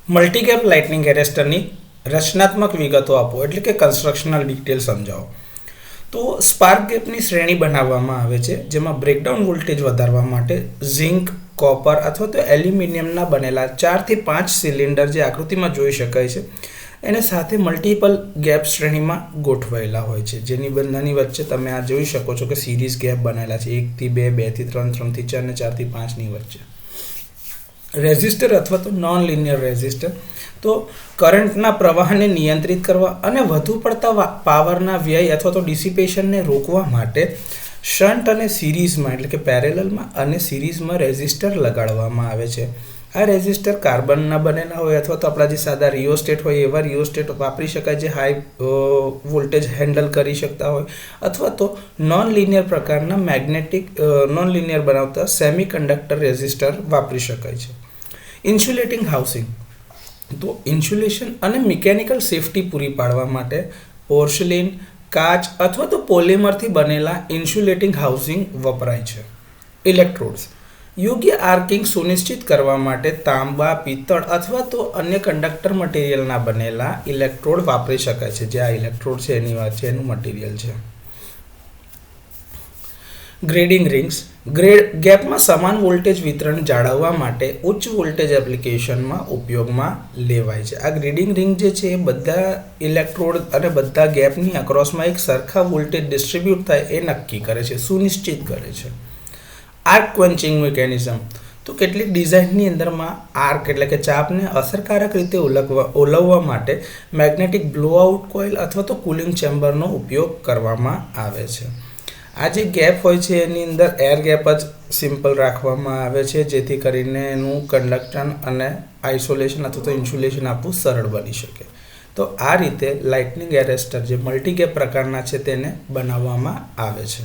મલ્ટીગેપ lightning એરેસ્ટરની રચનાત્મક વિગતો આપો, એટલે કે કન્સ્ટ્રક્શનલ ડિટેલ સમજાવો. તો સ્પાર્ક ગેપની શ્રેણી બનાવવામાં આવે છે, જેમાં બ્રેકડાઉન વોલ્ટેજ વધારવા માટે ઝિંક, કોપર અથવા તો એલ્યુમિનિયમના બનેલા 4 થી 5 સિલિન્ડર જે આકૃતિમાં જોઈ શકાય છે એને સાથે મલ્ટિપલ ગેપ શ્રેણીમાં ગોઠવાયેલા હોય છે, જેની બંનેની વચ્ચે તમે આ જોઈ શકો છો કે સિરીઝ ગેપ બનેલા છે 1 થી 2, 2 થી 3, 3 થી 4 અને 4 થી 5 ની વચ્ચે. રેઝિસ્ટર અથવા તો નોન લિનિયર રેઝિસ્ટર, તો કરંટના પ્રવાહને નિયંત્રિત કરવા અને વધુ પડતા પાવરના વ્યય અથવા તો ડિસિપેશનને રોકવા માટે શન્ટ અને સિરીઝમાં, એટલે કે પેરેલલમાં અને સિરીઝમાં રેઝિસ્ટર લગાડવામાં આવે છે. આ રેઝિસ્ટર કાર્બનના બનેલા હોય અથવા તો આપણા જે સાદા રિયોસ્ટેટ હોય એવા રિયોસ્ટેટ વાપરી શકાય, જે હાઈ વોલ્ટેજ હેન્ડલ કરી શકતા હોય, અથવા તો નોન લિનિયર પ્રકારના નોન લિનિયર બનાવતા સેમી કન્ડક્ટર રેઝિસ્ટર વાપરી શકાય છે. ઇન્સ્યુલેટિંગ હાઉસિંગ, તો ઇન્સ્યુલેશન અને મિકેનિકલ સેફટી પૂરી પાડવા માટે પોર્સેલિન, કાચ અથવા તો પોલિમરથી બનેલા ઇન્સ્યુલેટિંગ હાઉસિંગ વપરાય છે. ઇલેક્ટ્રોડ્સ, યોગ્ય આર્કિંગ સુનિશ્ચિત કરવા માટે તાંબા, પિત્તળ અથવા તો અન્ય કંડક્ટર મટીરિયલના બનેલા ઇલેક્ટ્રોડ વાપરી શકાય છે. જે આ ઇલેક્ટ્રોડ છે એની વાત છે, એનું મટીરિયલ છે. ગ્રેડિંગ રિંગ્સ, ગેપમાં સમાન વોલ્ટેજ વિતરણ જાળવવા માટે ઉચ્ચ વોલ્ટેજ એપ્લિકેશનમાં ઉપયોગમાં લેવાય છે. આ ગ્રેડિંગ રિંગ જે છે એ બધા ઇલેક્ટ્રોડ અને બધા ગેપની અક્રોસમાં એક સરખા વોલ્ટેજ ડિસ્ટ્રીબ્યુટ થાય એ નક્કી કરે છે, સુનિશ્ચિત કરે છે. આર્ક ક્વન્ચિંગ મિકેનિઝમ, તો કેટલીક ડિઝાઇનની અંદરમાં આર્ક એટલે કે ચાપને અસરકારક રીતે ઓલવવા માટે મેગ્નેટિક બ્લોઆઉટ કોઇલ અથવા તો કુલિંગ ચેમ્બરનો ઉપયોગ કરવામાં આવે છે. આ જે ગેપ હોય છે એની અંદર એર ગેપ જ સિમ્પલ રાખવામાં આવે છે, જેથી કરીને એનું કંડક્શન અને આઇસોલેશન અથવા તો ઇન્સ્યુલેશન આપવું સરળ બની શકે. તો આ રીતે લાઇટનિંગ એરેસ્ટર જે મલ્ટીગેપ પ્રકારના છે તેને બનાવવામાં આવે છે.